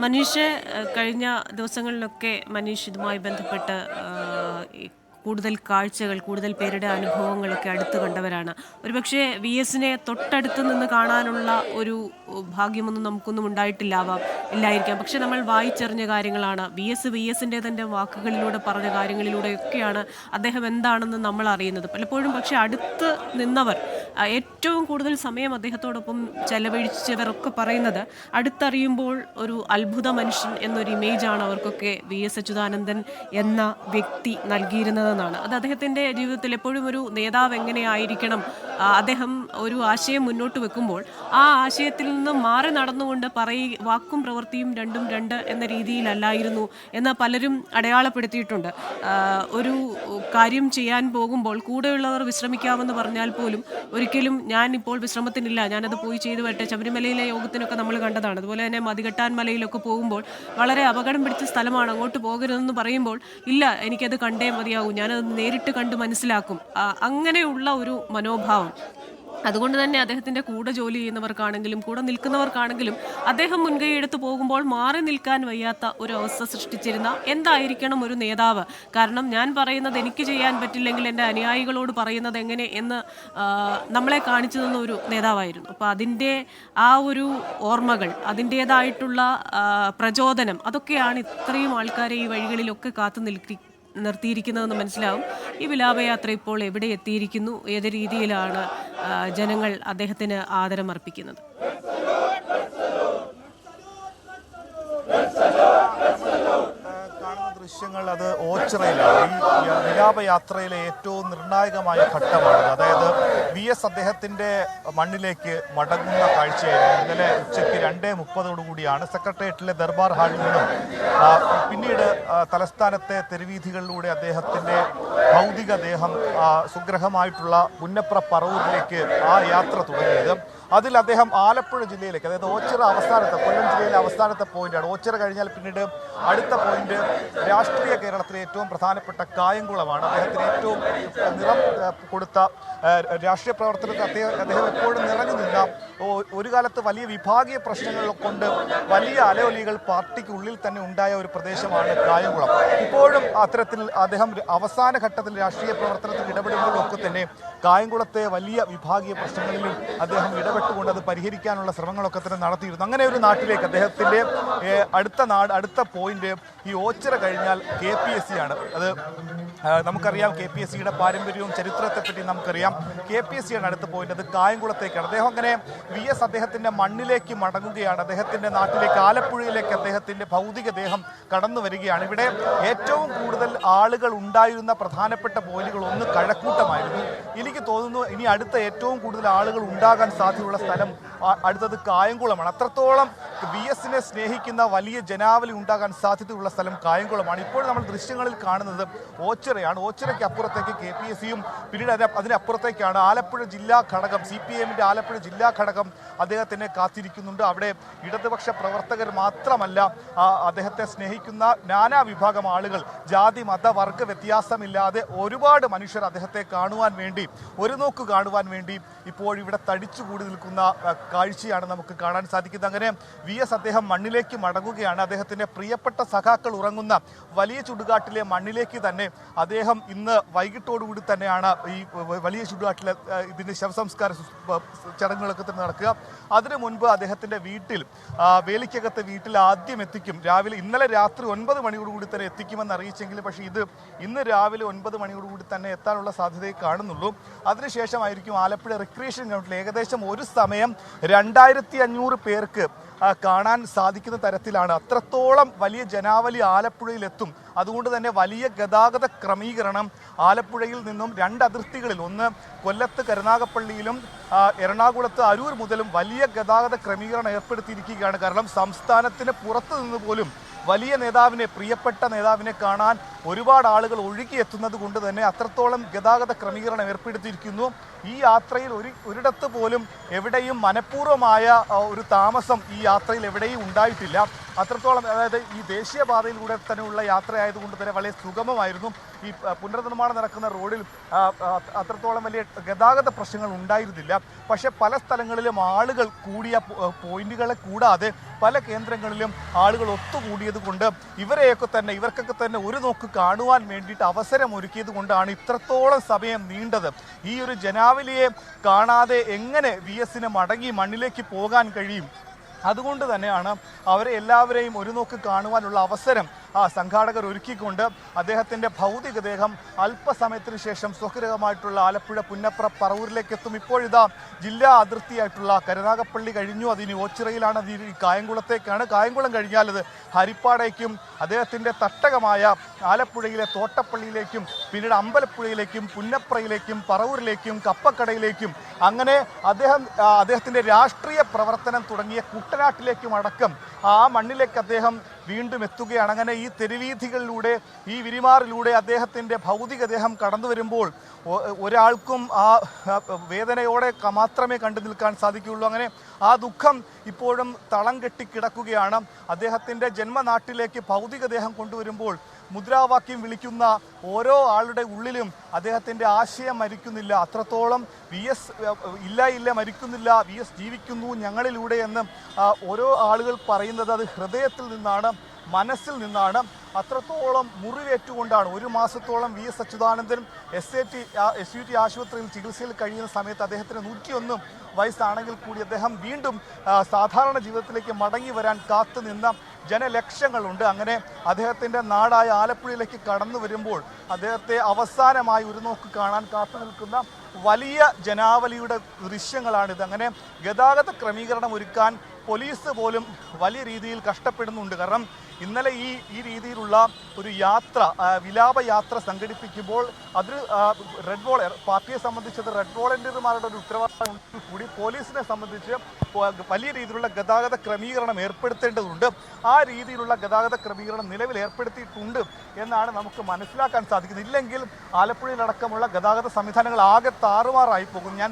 മനീഷ് കഴിഞ്ഞ ദിവസങ്ങളിലൊക്കെ മനീഷ് ഇതുമായി ബന്ധപ്പെട്ട് ഈ കൂടുതൽ കാഴ്ചകൾ, കൂടുതൽ പേരുടെ അനുഭവങ്ങളൊക്കെ അടുത്ത് കണ്ടവരാണ്. ഒരുപക്ഷെ വി എസിനെ തൊട്ടടുത്ത് നിന്ന് കാണാനുള്ള ഒരു ഭാഗ്യമൊന്നും നമുക്കൊന്നും ഇല്ലായിരിക്കാം. പക്ഷെ നമ്മൾ വായിച്ചറിഞ്ഞ കാര്യങ്ങളാണ്. വി എസിൻ്റെ തന്നെ വാക്കുകളിലൂടെ പറഞ്ഞ കാര്യങ്ങളിലൂടെയൊക്കെയാണ് അദ്ദേഹം എന്താണെന്ന് നമ്മൾ അറിയുന്നത്. പലപ്പോഴും പക്ഷെ അടുത്ത് നിന്നവർ, ഏറ്റവും കൂടുതൽ സമയം അദ്ദേഹത്തോടൊപ്പം ചെലവഴിച്ചവരൊക്കെ പറയുന്നത്, അടുത്തറിയുമ്പോൾ ഒരു അത്ഭുത മനുഷ്യൻ എന്നൊരു ഇമേജാണ് അവർക്കൊക്കെ വി എസ് അച്യുതാനന്ദൻ എന്ന വ്യക്തി നൽകിയിരുന്നതെന്നാണ്. അത് അദ്ദേഹത്തിൻ്റെ ജീവിതത്തിൽ എപ്പോഴും ഒരു നേതാവ് എങ്ങനെയായിരിക്കണം, അദ്ദേഹം ഒരു ആശയം മുന്നോട്ട് വെക്കുമ്പോൾ ആ ആശയത്തിൽ നിന്ന് മാറി നടന്നുകൊണ്ട് വാക്കും പ്രവൃത്തിയും രണ്ടും രണ്ട് എന്ന രീതിയിലല്ലായിരുന്നു എന്ന് പലരും അടയാളപ്പെടുത്തിയിട്ടുണ്ട്. ഒരു കാര്യം ചെയ്യാൻ പോകുമ്പോൾ കൂടെയുള്ളവർ വിശ്രമിക്കാമെന്ന് പറഞ്ഞാൽ പോലും ഒരിക്കലും ഞാൻ ഇപ്പോൾ വിശ്രമത്തിനില്ല, ഞാനത് പോയി ചെയ്തു വരട്ടെ. ശബരിമലയിലെ യോഗത്തിനൊക്കെ നമ്മൾ കണ്ടതാണ്. അതുപോലെ തന്നെ മതികെട്ടാൻ മലയിലൊക്കെ പോകുമ്പോൾ വളരെ അപകടം പിടിച്ച സ്ഥലമാണ്, അങ്ങോട്ട് പോകരുതെന്ന് പറയുമ്പോൾ ഇല്ല, എനിക്കത് കണ്ടേ മതിയാകൂ, ഞാനത് നേരിട്ട് കണ്ട് മനസ്സിലാക്കും, അങ്ങനെയുള്ള ഒരു മനോഭാവം. അതുകൊണ്ട് തന്നെ അദ്ദേഹത്തിൻ്റെ കൂടെ ജോലി ചെയ്യുന്നവർക്കാണെങ്കിലും കൂടെ നിൽക്കുന്നവർക്കാണെങ്കിലും അദ്ദേഹം മുൻകൈ എടുത്ത് പോകുമ്പോൾ മാറി നിൽക്കാൻ വയ്യാത്ത ഒരു അവസ്ഥ സൃഷ്ടിച്ചിരുന്ന എന്തായിരിക്കണം ഒരു നേതാവ്. കാരണം ഞാൻ പറയുന്നത് എനിക്ക് ചെയ്യാൻ പറ്റില്ലെങ്കിൽ എൻ്റെ അനുയായികളോട് പറയുന്നത് എങ്ങനെ എന്ന് നമ്മളെ കാണിച്ചു തന്ന ഒരു നേതാവായിരുന്നു. അപ്പോൾ അതിൻ്റെ ആ ഒരു ഓർമ്മകൾ, അതിൻ്റേതായിട്ടുള്ള പ്രചോദനം, അതൊക്കെയാണ് ഇത്രയും ആൾക്കാരെ ഈ വഴികളിലൊക്കെ നിർത്തിയിരിക്കുന്നതെന്ന് മനസ്സിലാവും. ഈ വിലാപയാത്ര ഇപ്പോൾ എവിടെ എത്തിയിരിക്കുന്നു, ഏത് രീതിയിലാണ് ജനങ്ങൾ അദ്ദേഹത്തിന് ആദരമർപ്പിക്കുന്നത്? ദൃശ്യങ്ങൾ അത് ഓച്ചിറയിലാണ്. ഈ വിലാപയാത്രയിലെ ഏറ്റവും നിർണായകമായ ഘട്ടമാണത്. അതായത് വി എസ് അദ്ദേഹത്തിന്റെ മണ്ണിലേക്ക് മടങ്ങുന്ന കാഴ്ചയായിരുന്നു. ഇന്നലെ ഉച്ചയ്ക്ക് 2:30 സെക്രട്ടേറിയറ്റിലെ ദർബാർ ഹാളിൽ നിന്നും പിന്നീട് തലസ്ഥാനത്തെ തെരുവീഥികളിലൂടെ അദ്ദേഹത്തിന്റെ ഭൗതികദേഹം സുഗ്രഹമായിട്ടുള്ള പുന്നപ്ര പറവൂരിലേക്ക് ആ യാത്ര തുടങ്ങിയത്. അതിൽ അദ്ദേഹം ആലപ്പുഴ ജില്ലയിലേക്ക്, അതായത് ഓച്ചിറ അവസാനത്തെ, കൊല്ലം ജില്ലയിലെ അവസാനത്തെ പോയിന്റാണ്. ഓച്ചിറ കഴിഞ്ഞാൽ പിന്നീട് അടുത്ത പോയിന്റ് രാഷ്ട്രീയ കേരളത്തിലെ ഏറ്റവും പ്രധാനപ്പെട്ട കായംകുളമാണ്. അദ്ദേഹത്തിന് ഏറ്റവും നിറം കൊടുത്ത രാഷ്ട്രീയ പ്രവർത്തനത്തിൽ അദ്ദേഹം എപ്പോഴും നിറഞ്ഞു നിന്ന, ഒരു കാലത്ത് വലിയ വിഭാഗീയ പ്രശ്നങ്ങൾ കൊണ്ട് വലിയ അലയൊലികൾ പാർട്ടിക്കുള്ളിൽ തന്നെ ഉണ്ടായ ഒരു പ്രദേശമാണ് കായംകുളം. ഇപ്പോഴും അത്തരത്തിൽ അദ്ദേഹം അവസാന ഘട്ടത്തിൽ രാഷ്ട്രീയ പ്രവർത്തനത്തിൽ ഇടപെടുമ്പോഴൊക്കെ തന്നെ കായംകുളത്തെ വലിയ വിഭാഗീയ പ്രശ്നങ്ങളിലും അദ്ദേഹം ഇടപെട്ടുകൊണ്ട് അത് പരിഹരിക്കാനുള്ള ശ്രമങ്ങളൊക്കെ തന്നെ നടത്തിയിരുന്നു. അങ്ങനെ ഒരു നാട്ടിലേക്ക് അദ്ദേഹത്തിൻ്റെ അടുത്ത പോയിന്റ് ഈ ഓച്ചിറ കഴിഞ്ഞാൽ KPSC ആണ്. അത് നമുക്കറിയാം, KPSCയുടെ പാരമ്പര്യവും ചരിത്രത്തെപ്പറ്റി നമുക്കറിയാം. KPSC ആണ് അടുത്ത പോയിന്റ്, അത് കായംകുളത്തേക്കാണ്. അദ്ദേഹം അങ്ങനെ വി എസ് അദ്ദേഹത്തിൻ്റെ മണ്ണിലേക്ക് മടങ്ങുകയാണ്. അദ്ദേഹത്തിൻ്റെ നാട്ടിലേക്ക്, ആലപ്പുഴയിലേക്ക് അദ്ദേഹത്തിൻ്റെ ഭൗതികദേഹം കടന്നു വരികയാണ്. ഇവിടെ ഏറ്റവും കൂടുതൽ ആളുകൾ ഉണ്ടായിരുന്ന പ്രധാനപ്പെട്ട പോയിന്റുകൾ ഒന്ന് കഴക്കൂട്ടമായിരുന്നു. എനിക്ക് തോന്നുന്നു ഇനി അടുത്ത ഏറ്റവും കൂടുതൽ ആളുകൾ ഉണ്ടാകാൻ സാധ്യതയുള്ള സ്ഥലം അടുത്തത് കായംകുളമാണ്. അത്രത്തോളം വി എസിനെ സ്നേഹിക്കുന്ന വലിയ ജനാവലി ഉണ്ടാകാൻ സാധ്യതയുള്ള സ്ഥലം കായംകുളമാണ്. ഇപ്പോൾ നമ്മൾ ദൃശ്യങ്ങളിൽ കാണുന്നത് ഓച്ചിറയാണ്. ഓച്ചിറയ്ക്ക് അപ്പുറത്തേക്ക് KPSCയും പിന്നീട് അതിനപ്പുറത്തേക്കാണ് ആലപ്പുഴ ജില്ലാ ഘടകം, CPIMന്റെ ആലപ്പുഴ ജില്ലാ ഘടകം അദ്ദേഹത്തിനെ കാത്തിരിക്കുന്നുണ്ട്. അവിടെ ഇടതുപക്ഷ പ്രവർത്തകർ മാത്രമല്ല, അദ്ദേഹത്തെ സ്നേഹിക്കുന്ന നാനാ വിഭാഗം ആളുകൾ, ജാതി മത വർഗ വ്യത്യാസമില്ലാതെ ഒരുപാട് മനുഷ്യർ അദ്ദേഹത്തെ കാണുവാൻ വേണ്ടി, ഒരു നോക്ക് കാണുവാൻ വേണ്ടി ഇപ്പോൾ ഇവിടെ തടിച്ചുകൂടി നിൽക്കുന്ന കാഴ്ചയാണ് നമുക്ക് കാണാൻ സാധിക്കുന്നത്. അങ്ങനെ വി എസ് അദ്ദേഹം മണ്ണിലേക്ക് മടങ്ങുകയാണ്. അദ്ദേഹത്തിൻ്റെ പ്രിയപ്പെട്ട സഖാക്കൾ ഉറങ്ങുന്ന വലിയ ചുടുകാട്ടിലെ മണ്ണിലേക്ക് തന്നെ അദ്ദേഹം ഇന്ന് വൈകിട്ടോടുകൂടി തന്നെയാണ് ഈ വലിയ ചുടുകാട്ടിലെ ഇതിൻ്റെ ശവസംസ്കാര ചടങ്ങുകളൊക്കെ തന്നെ നടക്കുക. അതിനു മുൻപ് അദ്ദേഹത്തിൻ്റെ വീട്ടിൽ, വേലിക്കകത്തെ വീട്ടിൽ ആദ്യം എത്തിക്കും. ഇന്നലെ രാത്രി 9 മണിയോടുകൂടി തന്നെ എത്തിക്കുമെന്ന് അറിയിച്ചെങ്കിലും പക്ഷേ ഇന്ന് രാവിലെ 9 മണിയോടുകൂടി തന്നെ എത്താനുള്ള സാധ്യതയെ കാണുന്നുള്ളൂ. അതിനുശേഷമായിരിക്കും ആലപ്പുഴ റിക്രിയേഷൻ ഗ്രൗണ്ടിൽ ഏകദേശം ഒരു സമയം 2500 പേർക്ക് കാണാൻ സാധിക്കുന്ന തരത്തിലാണ്. അത്രത്തോളം വലിയ ജനാവലി ആലപ്പുഴയിലെത്തും. അതുകൊണ്ട് തന്നെ വലിയ ഗതാഗത ക്രമീകരണം ആലപ്പുഴയിൽ നിന്നും 2 അതിർത്തികളിൽ, ഒന്ന് കൊല്ലത്ത് കരുനാഗപ്പള്ളിയിലും എറണാകുളത്ത് അരൂർ മുതലും വലിയ ഗതാഗത ക്രമീകരണം ഏർപ്പെടുത്തിയിരിക്കുകയാണ്. കാരണം സംസ്ഥാനത്തിന് പുറത്തു നിന്ന് പോലും വലിയ നേതാവിനെ, പ്രിയപ്പെട്ട നേതാവിനെ കാണാൻ ഒരുപാട് ആളുകൾ ഒഴുകിയെത്തുന്നത് കൊണ്ട് തന്നെ അത്രത്തോളം ഗതാഗത ക്രമീകരണം ഏർപ്പെടുത്തിയിരിക്കുന്നു. ഈ യാത്രയിൽ ഒരിടത്ത് പോലും എവിടെയും മനഃപൂർവ്വമായ ഒരു താമസം ഈ യാത്രയിൽ എവിടെയും ഉണ്ടായിട്ടില്ല. അത്രത്തോളം, അതായത് ഈ ദേശീയപാതയിലൂടെ തന്നെയുള്ള യാത്രയായതുകൊണ്ട് തന്നെ വളരെ സുഗമമായിരുന്നു. ഈ പുനർനിർമ്മാണം നടക്കുന്ന റോഡിൽ അത്രത്തോളം വലിയ ഗതാഗത പ്രശ്നങ്ങൾ ഉണ്ടായിരുന്നില്ല. പക്ഷേ പല സ്ഥലങ്ങളിലും ആളുകൾ കൂടിയ പോയിന്റുകളെ കൂടാതെ പല കേന്ദ്രങ്ങളിലും ആളുകൾ ഒത്തുകൂടിയത് കൊണ്ട് ഇവർക്കൊക്കെ തന്നെ ഒരു നോക്ക് കാണുവാൻ വേണ്ടിയിട്ട് അവസരം ഒരുക്കിയത് കൊണ്ടാണ് ഇത്രത്തോളം സമയം നീണ്ടത്. ഈ ഒരു ജനാവലിയെ കാണാതെ എങ്ങനെ VS മടങ്ങി മണ്ണിലേക്ക് പോകാൻ കഴിയും? അതുകൊണ്ട് തന്നെയാണ് അവരെ എല്ലാവരെയും ഒരു നോക്ക് കാണുവാനുള്ള അവസരം സംഘാടകർ ഒരുക്കിക്കൊണ്ട് അദ്ദേഹത്തിൻ്റെ ഭൗതികദേഹം അല്പസമയത്തിന് ശേഷം സ്വഗ്രഹമായിട്ടുള്ള ആലപ്പുഴ പുന്നപ്ര പറവൂരിലേക്ക് എത്തും. ഇപ്പോഴിതാ ജില്ലാ അതിർത്തിയായിട്ടുള്ള കരുനാഗപ്പള്ളി കഴിഞ്ഞു, അതിന് ഓച്ചിറയിലാണ്, അത് കായംകുളത്തേക്കാണ്. കായംകുളം കഴിഞ്ഞാൽ അത് ഹരിപ്പാടേക്കും അദ്ദേഹത്തിൻ്റെ തട്ടകമായ ആലപ്പുഴയിലെ തോട്ടപ്പള്ളിയിലേക്കും പിന്നീട് അമ്പലപ്പുഴയിലേക്കും പുന്നപ്രയിലേക്കും പറവൂരിലേക്കും കപ്പക്കടയിലേക്കും അങ്ങനെ അദ്ദേഹത്തിൻ്റെ രാഷ്ട്രീയ പ്രവർത്തനം തുടങ്ങിയ കുട്ടനാട്ടിലേക്കും അടക്കം ആ മണ്ണിലേക്ക് അദ്ദേഹം വീണ്ടും എത്തുകയാണ്. അങ്ങനെ ഈ തെരുവീഥികളിലൂടെ ഈ വിരിമാറിലൂടെ അദ്ദേഹത്തിൻ്റെ ഭൗതികദേഹം കടന്നു വരുമ്പോൾ ഒരാൾക്കും ആ വേദനയോടെ മാത്രമേ കണ്ടു നിൽക്കാൻ സാധിക്കുകയുള്ളൂ. അങ്ങനെ ആ ദുഃഖം ഇപ്പോഴും തളം കെട്ടി കിടക്കുകയാണ്. അദ്ദേഹത്തിൻ്റെ ജന്മനാട്ടിലേക്ക് ഭൗതികദേഹം കൊണ്ടുവരുമ്പോൾ മുദ്രാവാക്യം വിളിക്കുന്ന ഓരോ ആളുടെ ഉള്ളിലും അദ്ദേഹത്തിൻ്റെ ആശയം മരിക്കുന്നില്ല. അത്രത്തോളം VS ഇല്ല മരിക്കുന്നില്ല, VS ജീവിക്കുന്നു ഞങ്ങളിലൂടെ എന്ന് ഓരോ ആളുകൾ പറയുന്നത് അത് ഹൃദയത്തിൽ നിന്നാണ്, മനസ്സിൽ നിന്നാണ്. അത്രത്തോളം മുറിവേറ്റുകൊണ്ടാണ്. ഒരു മാസത്തോളം VS അച്യുതാനന്ദൻ SUT ആശുപത്രിയിൽ ചികിത്സയിൽ കഴിയുന്ന സമയത്ത് അദ്ദേഹത്തിന് 101 വയസ്സാണെങ്കിൽ കൂടി അദ്ദേഹം വീണ്ടും സാധാരണ ജീവിതത്തിലേക്ക് മടങ്ങി വരാൻ കാത്തുനിന്ന ജനലക്ഷങ്ങളുണ്ട്. അങ്ങനെ അദ്ദേഹത്തിൻ്റെ നാടായ ആലപ്പുഴയിലേക്ക് കടന്നു വരുമ്പോൾ അദ്ദേഹത്തെ അവസാനമായി ഒരു നോക്ക് കാണാൻ കാത്തു നിൽക്കുന്ന വലിയ ജനാവലിയുടെ ദൃശ്യങ്ങളാണിത്. അങ്ങനെ ഗതാഗത ക്രമീകരണം ഒരുക്കാൻ പോലീസ് പോലും വലിയ രീതിയിൽ കഷ്ടപ്പെടുന്നുണ്ട്. കാരണം ഇന്നലെ ഈ രീതിയിലുള്ള ഒരു യാത്ര, വിലാപയാത്ര സംഘടിപ്പിക്കുമ്പോൾ അത് റെഡ് വോളണ്ടിയർ പാർട്ടിയെ സംബന്ധിച്ചത് റെഡ് വോളണ്ടിയർമാരുടെ ഒരു ഉത്തരവാദിത്തം കൂടി പോലീസിനെ സംബന്ധിച്ച് വലിയ രീതിയിലുള്ള ഗതാഗത ക്രമീകരണം ഏർപ്പെടുത്തേണ്ടതുണ്ട്. ആ രീതിയിലുള്ള ഗതാഗത ക്രമീകരണം നിലവിൽ ഏർപ്പെടുത്തിയിട്ടുണ്ട് എന്നാണ് നമുക്ക് മനസ്സിലാക്കാൻ സാധിക്കുന്നത്. ഇല്ലെങ്കിൽ ആലപ്പുഴയിലടക്കമുള്ള ഗതാഗത സംവിധാനങ്ങൾ ആകെ താറുമാറായി പോകും. ഞാൻ